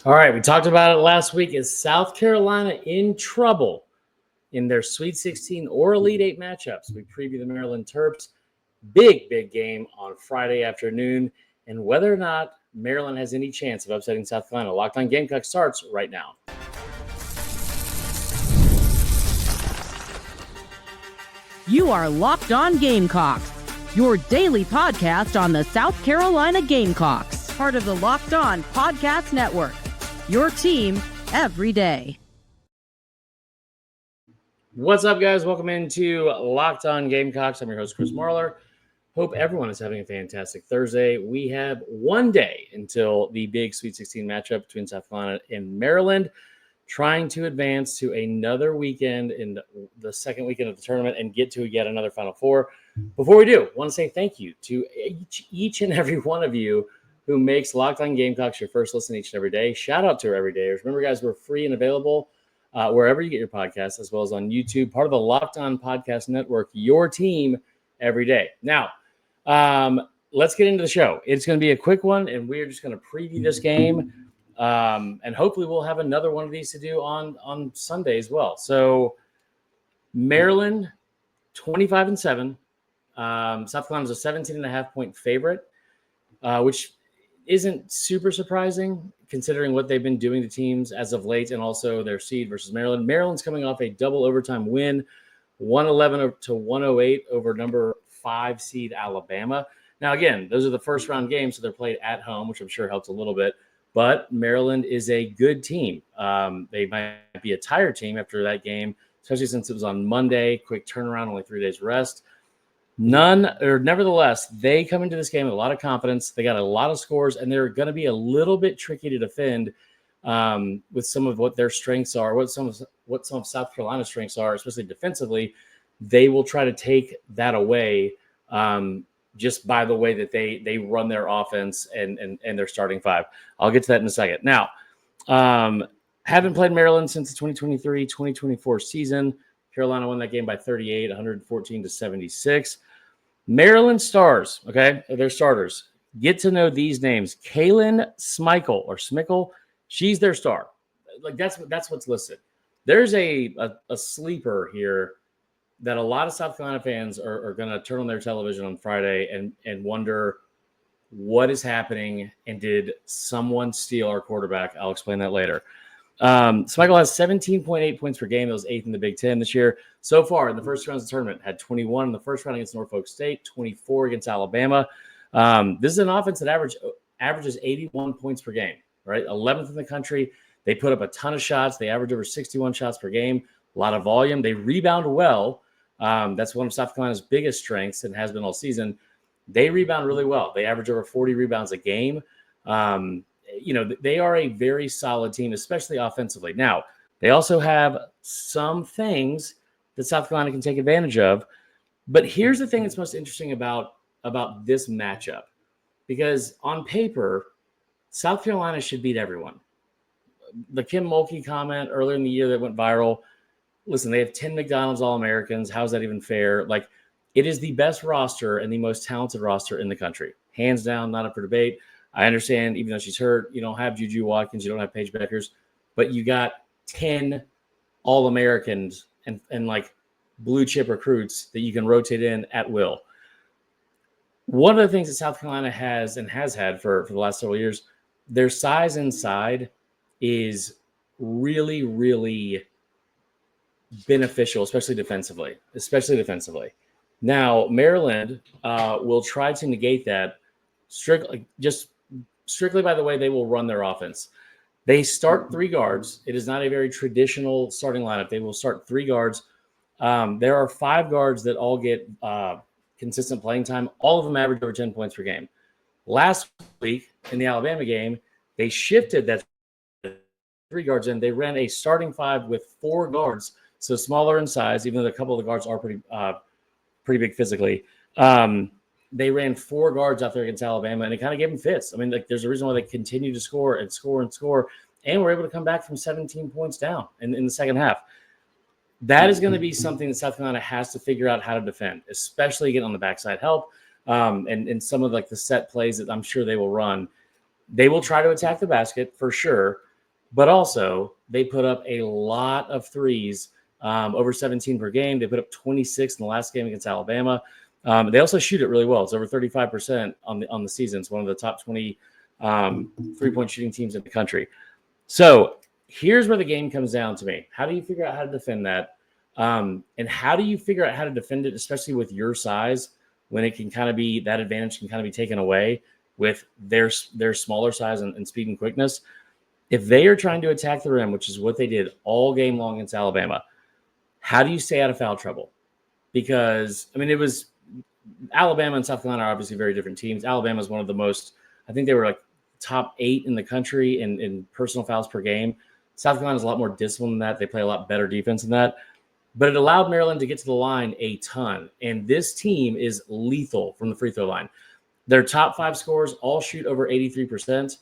All right, we talked about it last week. Is South Carolina in trouble in their Sweet 16 or Elite 8 matchups? We preview the Maryland Terps. Big game on Friday afternoon, and whether or not Maryland has any chance of upsetting South Carolina. Locked On Gamecocks starts right now. You are Locked On Gamecocks, your daily podcast on the South Carolina Gamecocks, part of the Locked On Podcast Network, your team every day. What's up, guys? Welcome into Locked On Gamecocks. I'm your host, Chris Marler. Hope everyone is having a fantastic Thursday. We have one day until the big Sweet 16 matchup between South Carolina and Maryland, trying to advance to another weekend in the second weekend of the tournament and get to yet another Final Four. Before we do, I want to say thank you to each and every one of you who makes Locked On Gamecocks your first listen each and every day. Shout out to our everydayers. Remember, guys, we're free and available wherever you get your podcasts, as well as on YouTube, part of the Locked On Podcast Network, your team every day. Now, let's get into the show. It's going to be a quick one, and we're just going to preview this game. And hopefully we'll have another one of these to do on Sunday as well. So Maryland, 25-7. South Carolina's a 17.5-point favorite, which isn't super surprising considering what they've been doing to teams as of late and also their seed versus Maryland. Maryland's coming off a double overtime win, 111-108 over number 5 seed Alabama. Now, again, those are the first round games, so they're played at home, which I'm sure helps a little bit. But Maryland is a good team. They might be a tired team after that game, especially since it was on Monday. Quick turnaround, only 3 days rest. Nevertheless, they come into this game with a lot of confidence. They got a lot of scores, and they're going to be a little bit tricky to defend with some of what their strengths are, what some of South Carolina's strengths are, especially defensively. They will try to take that away just by the way that they run their offense and their starting five. I'll get to that in a second. Now, haven't played Maryland since the 2023-2024 season. Carolina won that game by 38, 114-76. Maryland Stars, okay, their starters. Get to know these names. Kaylin Smickle, she's their star. Like that's what's listed. There's a sleeper here that a lot of South Carolina fans are going to turn on their television on Friday and wonder what is happening and did someone steal our quarterback? I'll explain that later. Smickle has 17.8 points per game. That was 8th in the Big Ten this year. So far in the first rounds of the tournament, had 21 in the first round against Norfolk State, 24 against Alabama. This is an offense that averages 81 points per game, right? 11th in the country. They put up a ton of shots. They average over 61 shots per game, a lot of volume. They rebound well. That's one of South Carolina's biggest strengths and has been all season. They rebound really well. They average over 40 rebounds a game. They are a very solid team, especially offensively. Now, they also have some things that South Carolina can take advantage of. But here's the thing that's most interesting about this matchup. Because on paper, South Carolina should beat everyone. The Kim Mulkey comment earlier in the year that went viral, listen, they have 10 McDonald's All-Americans. How's that even fair? Like, it is the best roster and the most talented roster in the country. Hands down, not up for debate. I understand, even though she's hurt, you don't have Juju Watkins, you don't have Paige Beckers, but you got 10 All-Americans and like blue chip recruits that you can rotate in at will. One of the things that South Carolina has and has had for the last several years, their size inside is really, really beneficial, especially defensively. Now, Maryland will try to negate that strictly by the way they will run their offense. They start 3 guards. It is not a very traditional starting lineup. They will start 3 guards. There are 5 guards that all get consistent playing time. All of them average over 10 points per game. Last week in the Alabama game, they shifted that 3 guards in. They ran a starting 5 with 4 guards, so smaller in size, even though a couple of the guards are pretty big physically. They ran 4 guards out there against Alabama, and it kind of gave them fits. I mean, like, there's a reason why they continue to score, and were able to come back from 17 points down in the second half. That is going to be something that South Carolina has to figure out how to defend, especially get on the backside help, and some of like the set plays that I'm sure they will run. They will try to attack the basket for sure, but also they put up a lot of threes, over 17 per game. They put up 26 in the last game against Alabama. They also shoot it really well. It's over 35% on the season. It's one of the top 20 3-point shooting teams in the country. So here's where the game comes down to me. How do you figure out how to defend that? And how do you figure out how to defend it, especially with your size, when it can kind of be that advantage can kind of be taken away with their smaller size and speed and quickness? If they are trying to attack the rim, which is what they did all game long against Alabama, how do you stay out of foul trouble? Because, I mean, it was Alabama and South Carolina are obviously very different teams. Alabama is one of the most, I think they were like top 8 in the country in personal fouls per game. South Carolina is a lot more disciplined than that. They play a lot better defense than that. But it allowed Maryland to get to the line a ton. And this team is lethal from the free throw line. Their top 5 scorers all shoot over 83%.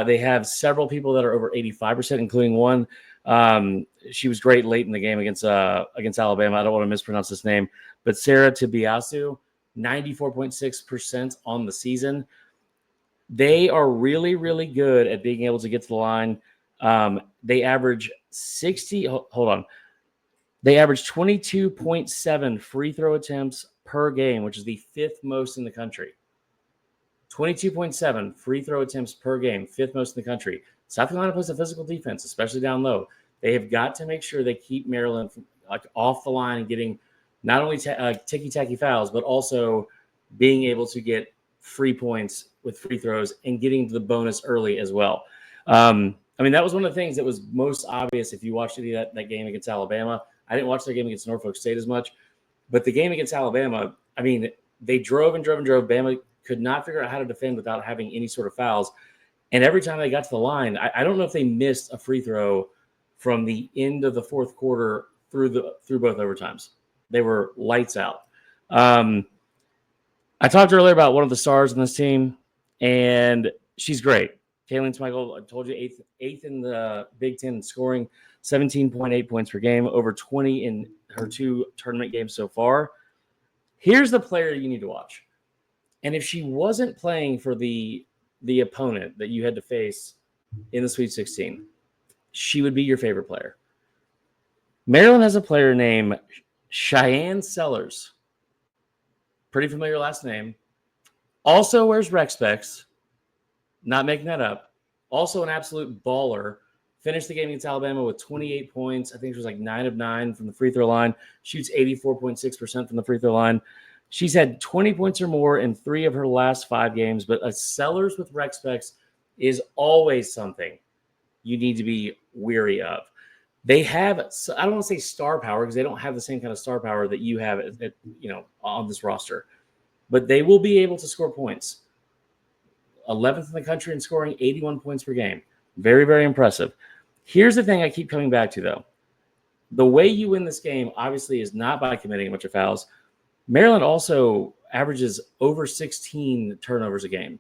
They have several people that are over 85%, including one. She was great late in the game against Alabama. I don't want to mispronounce this name, but Sarah Tibiasu, 94.6% on the season. They are really, really good at being able to get to the line. They average 60. Hold on. They average 22.7 free throw attempts per game, which is the 5th most in the country. 22.7 free throw attempts per game, 5th most in the country. South Carolina plays a physical defense, especially down low. They have got to make sure they keep Maryland from, off the line and getting not only ticky-tacky fouls, but also being able to get free points with free throws and getting to the bonus early as well. I mean, that was one of the things that was most obvious if you watched that game against Alabama. I didn't watch the game against Norfolk State as much, but the game against Alabama, I mean, they drove and drove and drove. Bama could not figure out how to defend without having any sort of fouls. And every time they got to the line, I don't know if they missed a free throw from the end of the fourth quarter through both overtimes. They were lights out. I talked earlier about one of the stars in this team, and she's great. Kaylin Schmeichel, I told you, eighth in the Big Ten in scoring, 17.8 points per game, over 20 in her 2 tournament games so far. Here's the player you need to watch. And if she wasn't playing for the opponent that you had to face in the Sweet 16, she would be your favorite player. Maryland has a player named Cheyenne Sellers. Pretty familiar last name. Also wears rec specs. Not making that up. Also an absolute baller. Finished the game against Alabama with 28 points. I think she was like 9 of 9 from the free throw line. Shoots 84.6% from the free throw line. She's had 20 points or more in 3 of her last 5 games, but a Sellers with rec specs is always something you need to be weary of. They have, I don't want to say star power because they don't have the same kind of star power that you have on this roster, but they will be able to score points. 11th in the country in scoring, 81 points per game. Very, very impressive. Here's the thing I keep coming back to, though. The way you win this game, obviously, is not by committing a bunch of fouls. Maryland also averages over 16 turnovers a game.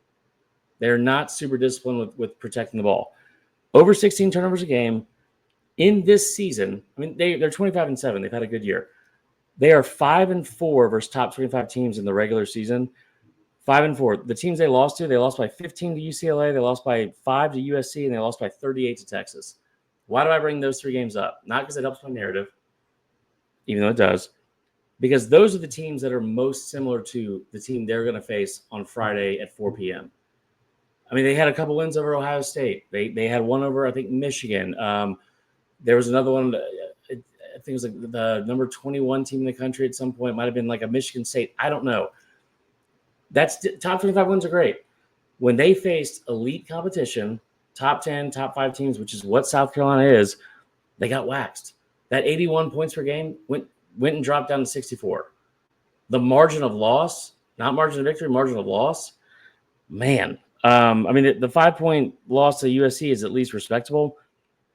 They're not super disciplined with protecting the ball. Over 16 turnovers a game in this season. I mean, they're 25-7. They've had a good year. They are 5-4 versus top 25 teams in the regular season. 5-4. The teams they lost by 15 to UCLA, they lost by 5 to USC, and they lost by 38 to Texas. Why do I bring those 3 games up? Not because it helps my narrative, even though it does, because those are the teams that are most similar to the team they're going to face on Friday at 4 p.m. I mean, they had a couple wins over Ohio State. They had one over, I think, Michigan. There was another one, I think it was like the number 21 team in the country at some point. It might have been like a Michigan State. I don't know. That's top 25 wins are great. When they faced elite competition, top 10, top 5 teams, which is what South Carolina is, they got waxed. That 81 points per game went and dropped down to 64. The margin of loss, not margin of victory, margin of loss, man. I mean, the 5-point loss to USC is at least respectable,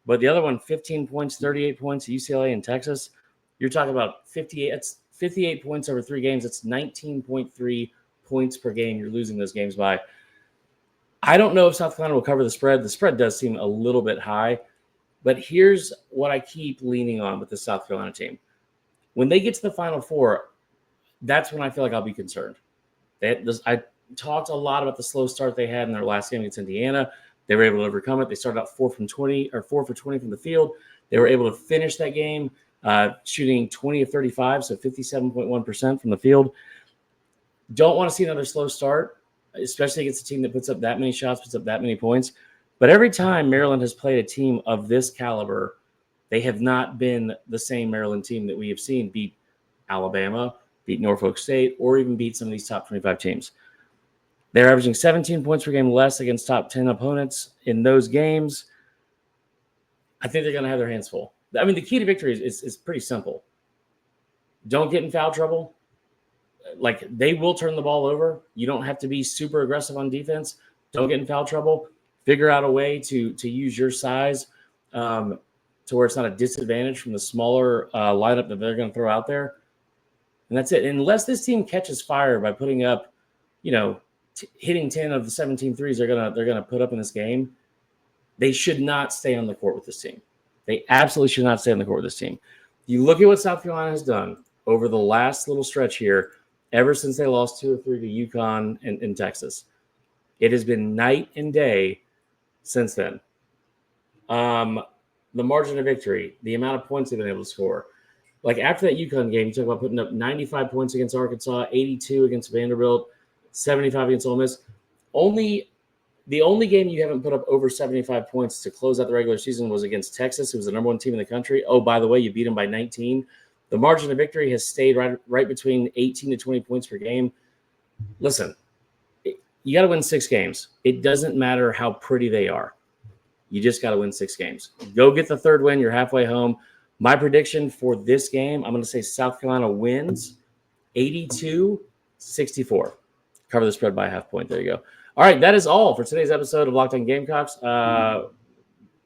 but the other one, 15 points, 38 points at UCLA and Texas, you're talking about 58. It's 58 points over 3 games. It's 19.3 points per game you're losing those games by. I don't know if South Carolina will cover the spread. The spread does seem a little bit high, but here's what I keep leaning on with the South Carolina team. When they get to the Final Four, that's when I feel like I'll be concerned. I talked a lot about the slow start they had in their last game against Indiana. They were able to overcome it. They started out 4 for 20 from the field. They were able to finish that game shooting 20 of 35, so 57.1% from the field. Don't want to see another slow start, especially against a team that puts up that many shots, puts up that many points. But every time Maryland has played a team of this caliber, they have not been the same Maryland team that we have seen beat Alabama, beat Norfolk State, or even beat some of these top 25 teams. They're averaging 17 points per game less against top 10 opponents in those games. I think they're going to have their hands full. I mean, the key to victory is pretty simple. Don't get in foul trouble. Like, they will turn the ball over. You don't have to be super aggressive on defense. Don't get in foul trouble. Figure out a way to use your size to where it's not a disadvantage from the smaller lineup that they're going to throw out there. And that's it. Unless this team catches fire by putting up, hitting 10 of the 17 threes they're gonna put up in this game, they should not stay on the court with this team. They absolutely should not stay on the court with this team. You look at what South Carolina has done over the last little stretch here, ever since they lost 2 or 3 to UConn and Texas. It has been night and day since then. The margin of victory, the amount of points they've been able to score. Like, after that UConn game, you talk about putting up 95 points against Arkansas, 82 against Vanderbilt, 75 against Ole Miss. The only game you haven't put up over 75 points to close out the regular season was against Texas, who was the number 1 team in the country. Oh, by the way, you beat them by 19. The margin of victory has stayed right between 18 to 20 points per game. Listen, you got to win 6 games. It doesn't matter how pretty they are. You just got to win 6 games. Go get the 3rd win. You're halfway home. My prediction for this game, I'm going to say South Carolina wins 82-64. Cover the spread by a half point. There you go. All right, that is all for today's episode of Locked On Gamecocks.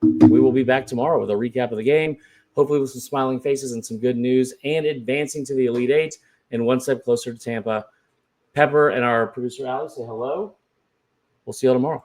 We will be back tomorrow with a recap of the game, hopefully with some smiling faces and some good news, and advancing to the Elite Eight and one step closer to Tampa. Pepper and our producer, Alex, say hello. We'll see you all tomorrow.